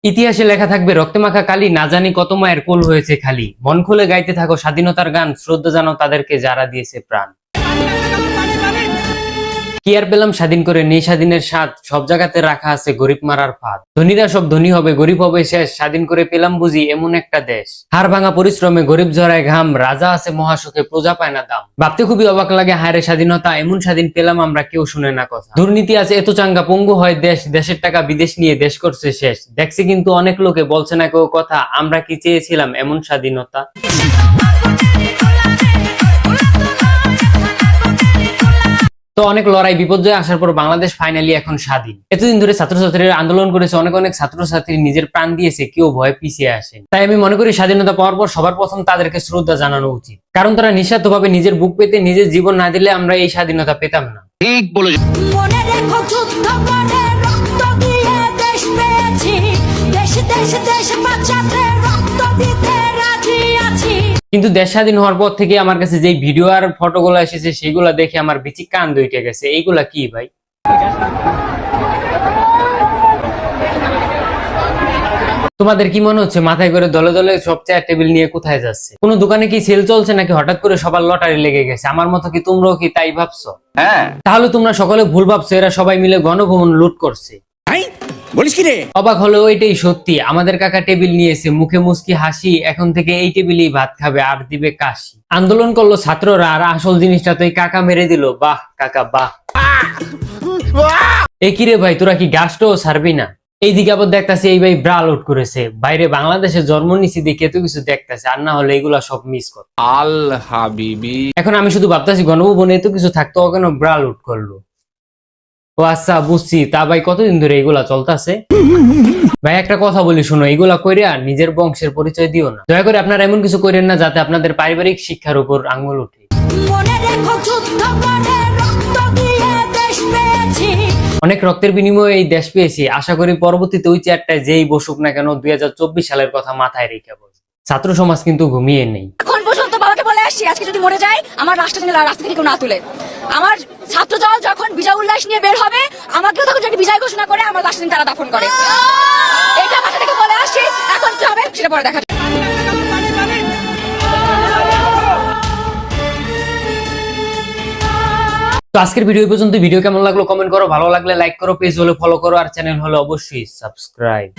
ইতিহাসে লেখা থাকবে রক্তে মাখা কালি, না জানি কত মায়ের কোল হয়েছে খালি। মন খুলে গাইতে থাকো স্বাধীনতার গান, শ্রদ্ধা জানাও তাদেরকে যারা দিয়েছে প্রাণ। কি আর পেলাম স্বাধীন করে, নেই স্বাধীনের স্বাদ, সব জায়গাতে রাখা আছে গরিব মারার ফাঁদ। ধনীরা সব ধনী হবে, গরিব হবে শেষ, স্বাধীন করে পেলাম বুঝি এমন একটা দেশ। হাড় ভাঙা পরিশ্রমে গরিব ঝরায় ঘাম, রাজা আছে মহাসুখে প্রজা পায় না দাম। ভাবতে খুবই অবাক লাগে, হায়রে স্বাধীনতা, এমন স্বাধীন পেলাম আমরা কেউ শুনে না কথা। দুর্নীতি আছে এত চাঙ্গা, পঙ্গু হয় দেশ, দেশের টাকা বিদেশ নিয়ে দেশ করছে শেষ। দেখছি কিন্তু অনেক লোকে বলছে না কেউ কথা, আমরা কি চেয়েছিলাম এমন স্বাধীনতা। তো অনেক লড়াই বিপর্যয় আসার পর বাংলাদেশ ফাইনালি এখন স্বাধীন। এতদিন ধরে ছাত্রছাত্রীরা আন্দোলন করেছে, অনেক অনেক ছাত্রছাত্রী নিজের প্রাণ দিয়েছে, কেউ ভয়ে পিছিয়ে আসে। তাই আমি মনে করি স্বাধীনতা পাওয়ার পর সবার প্রথম তাদেরকে শ্রদ্ধা জানানো উচিত, কারণ তারা নিঃস্বার্থভাবে নিজের বুক পেতে নিজের জীবন না দিলে আমরা এই স্বাধীনতা পেতাম না। ঠিক বলে। মনে রেখো যুদ্ধ করে রক্ত দিয়ে দেশ পেয়েছি, দেশ দেশ দেশ বাঁচাতে রক্ত দিতে রাজি আছি। কিন্তু দেশ স্বাধীন হওয়ার পর থেকে আমার কাছে যে ভিডিও আর ফটোগুলো এসেছে সেগুলো দেখে আমার বিচি কান দুইটে গেছে। এইগুলা কি ভাই? তোমাদের কি মনে হচ্ছে মাথায় করে দলে দলে সব চেয়ার টেবিল নিয়ে কোথায় যাচ্ছে? কোন দোকানে কি সেল চলছে নাকি হঠাৎ করে সবার লটারি লেগে গেছে? আমার মতো কি তোমরাও কি তাই ভাবছো? হ্যাঁ, তাহলে তোমরা সকলে ভুল ভাবছো, এরা সবাই মিলে গণভবন লুট করছে। বলিস কি রে? অবাক হলো ওইটাই সত্যি। আমাদের কাকা টেবিল নিয়েছে, মুখে মুস্কি হাসি, এখন থেকে এই টেবিলেই ভাত খাবে আর দিবে কাশি। আন্দোলন করলো ছাত্ররা আর আসল জিনিসটা তো এই কাকা মেরে দিল। বাহ কাকা বাহ। এ কি রে ভাই, তোরা কি গাছটাও ছাড়বি না? এইদিকে আবার দেখতেছে এই ভাই ব্রা লোড করেছে। বাইরে বাংলাদেশে জন্ম নিছি দেখে এত কিছু দেখতেছে, আর না হলে এগুলা সব মিস কর। আল হাবিবি। এখন আমি শুধু ভাবতেছি গণভবনে এত কিছু থাকতো, কেন ব্রা লোড করলো? ও আচ্ছা বুঝছি। তা ভাই কতদিন ধরে এগুলা চলতেছে? ভাই একটা কথা বলি শোনো, এগুলা কইরা নিজের বংশের পরিচয় দিও না। দয়া করে আপনারা এমন কিছু করেন না যাতে আপনাদের পারিবারিক শিক্ষার উপর আঙ্গুল উঠে। অনেক রক্তের বিনিময়ে এই দেশ পেয়েছি, আশা করি পরবর্তীতে ওই চেয়ারটায় যেই বসুক না কেন 2024 সালের কথা মাথায় রেখে বসবে। ছাত্র সমাজ কিন্তু ঘুমিয়ে নেই। এখন পর্যন্ত বাবাকে বলে আসছি, আজকে যদি মরে যায় আমার রাষ্ট্র যেন রাস্তা থেকে কেউ না তুলে। আমার ছাত্রদল যখন বিজয় উল্লাস নিয়ে বের হবে, আমাকেও তখন যদি বিজয় ঘোষণা করে আমার রাষ্ট্র তারা দাফন করে। এটা মাথা থেকে বলে আসছি, এখন কি হবে সেটা পরে দেখা যাবে। তো আজকের ভিডিও পর্যন্ত। ভিডিও কেমন লাগলো কমেন্ট করো, ভালো লাগলে লাইক করো, পেজ হলে ফলো করো, আর চ্যানেল হলে অবশ্যই সাবস্ক্রাইব।